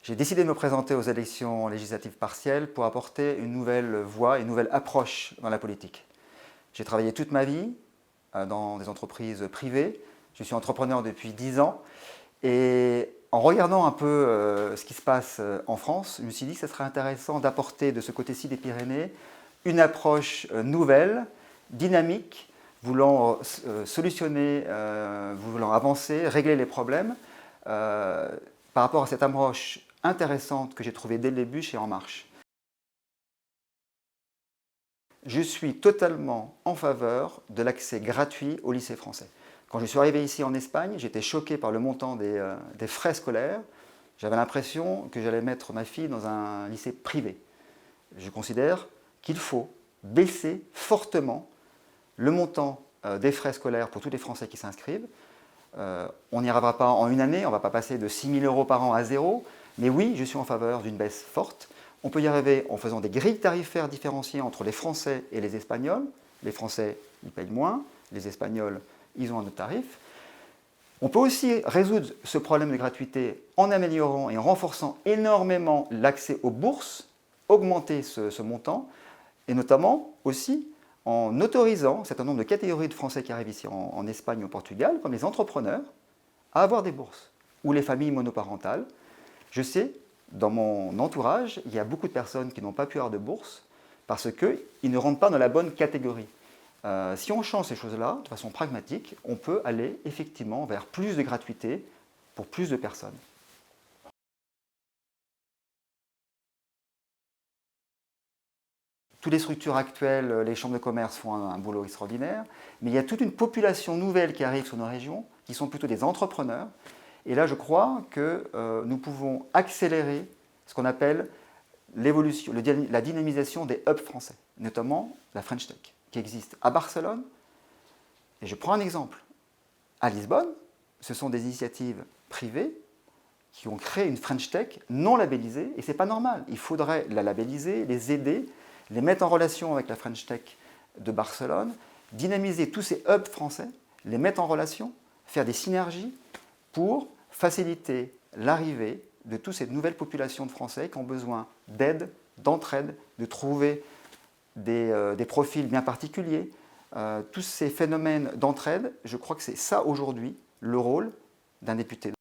J'ai décidé de me présenter aux élections législatives partielles pour apporter une nouvelle voie, une nouvelle approche dans la politique. J'ai travaillé toute ma vie dans des entreprises privées. Je suis entrepreneur depuis 10 ans. Et en regardant un peu ce qui se passe en France, je me suis dit que ce serait intéressant d'apporter de ce côté-ci des Pyrénées une approche nouvelle, dynamique, voulant solutionner, voulant avancer, régler les problèmes par rapport à cette approche intéressante que j'ai trouvée dès le début chez En Marche. Je suis totalement en faveur de l'accès gratuit au lycée français. Quand je suis arrivé ici en Espagne, j'étais choqué par le montant des frais scolaires. J'avais l'impression que j'allais mettre ma fille dans un lycée privé. Je considère qu'il faut baisser fortement le montant des frais scolaires pour tous les Français qui s'inscrivent. On n'y arrivera pas en une année, on ne va pas passer de 6 000 € par an à zéro, mais oui, je suis en faveur d'une baisse forte. On peut y arriver en faisant des grilles tarifaires différenciées entre les Français et les Espagnols. Les Français, ils payent moins, les Espagnols, ils ont un autre tarif. On peut aussi résoudre ce problème de gratuité en améliorant et en renforçant énormément l'accès aux bourses, augmenter ce montant, et notamment aussi en autorisant un certain nombre de catégories de Français qui arrivent ici en Espagne ou au Portugal, comme les entrepreneurs, à avoir des bourses, ou les familles monoparentales. Je sais, dans mon entourage, il y a beaucoup de personnes qui n'ont pas pu avoir de bourse parce qu'ils ne rentrent pas dans la bonne catégorie. Si on change ces choses-là, de façon pragmatique, on peut aller effectivement vers plus de gratuité pour plus de personnes. Toutes les structures actuelles, les chambres de commerce font un boulot extraordinaire, mais il y a toute une population nouvelle qui arrive sur nos régions, qui sont plutôt des entrepreneurs. Et là, je crois que nous pouvons accélérer ce qu'on appelle l'évolution, la dynamisation des hubs français, notamment la French Tech, qui existe à Barcelone. Et je prends un exemple. À Lisbonne, ce sont des initiatives privées qui ont créé une French Tech non labellisée, et ce n'est pas normal. Il faudrait la labelliser, les aider, les mettre en relation avec la French Tech de Barcelone, dynamiser tous ces hubs français, les mettre en relation, faire des synergies pour faciliter l'arrivée de toutes ces nouvelles populations de Français qui ont besoin d'aide, d'entraide, de trouver des profils bien particuliers. Tous ces phénomènes d'entraide, je crois que c'est ça aujourd'hui le rôle d'un député.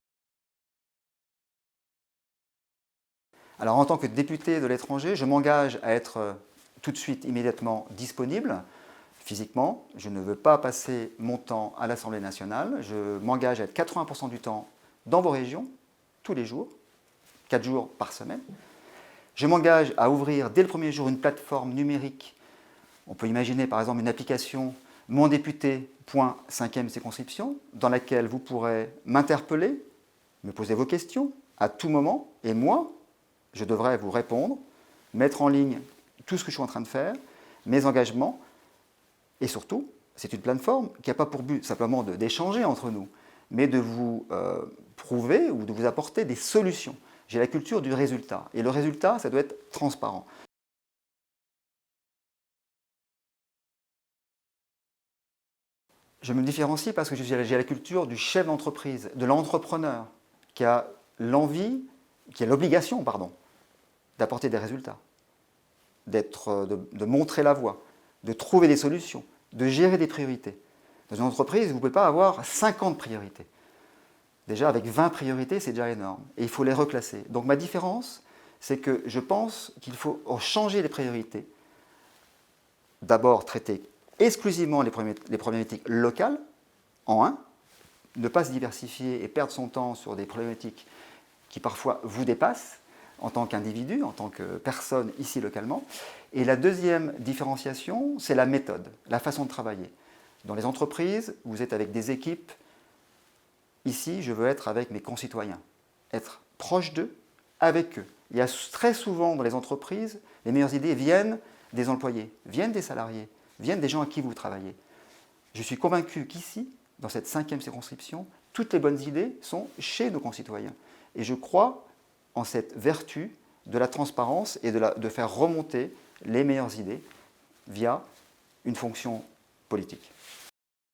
Alors en tant que député de l'étranger, je m'engage à être tout de suite, immédiatement disponible physiquement. Je ne veux pas passer mon temps à l'Assemblée nationale. Je m'engage à être 80% du temps dans vos régions, tous les jours, 4 jours par semaine. Je m'engage à ouvrir dès le premier jour une plateforme numérique. On peut imaginer par exemple une application mondéputé.5e circonscription dans laquelle vous pourrez m'interpeller, me poser vos questions à tout moment, et moi, je devrais vous répondre, mettre en ligne tout ce que je suis en train de faire, mes engagements, et surtout, c'est une plateforme qui n'a pas pour but simplement d'échanger entre nous, mais de vous prouver ou de vous apporter des solutions. J'ai la culture du résultat, et le résultat, ça doit être transparent. Je me différencie parce que j'ai la culture du chef d'entreprise, de l'entrepreneur, qui a l'envie, qui a l'obligation, pardon, d'apporter des résultats, de montrer la voie, de trouver des solutions, de gérer des priorités. Dans une entreprise, vous ne pouvez pas avoir 50 priorités. Déjà, avec 20 priorités, c'est déjà énorme. Et il faut les reclasser. Donc ma différence, c'est que je pense qu'il faut changer les priorités. D'abord, traiter exclusivement les problématiques locales, en un, ne pas se diversifier et perdre son temps sur des problématiques qui parfois vous dépassent, en tant qu'individu, en tant que personne ici localement. Et la deuxième différenciation, c'est la méthode, la façon de travailler. Dans les entreprises, vous êtes avec des équipes. Ici, je veux être avec mes concitoyens, être proche d'eux, avec eux. Il y a très souvent dans les entreprises, les meilleures idées viennent des employés, viennent des salariés, viennent des gens à qui vous travaillez. Je suis convaincu qu'ici, dans cette 5e circonscription, toutes les bonnes idées sont chez nos concitoyens. Et je crois en cette vertu de la transparence et de faire remonter les meilleures idées via une fonction politique.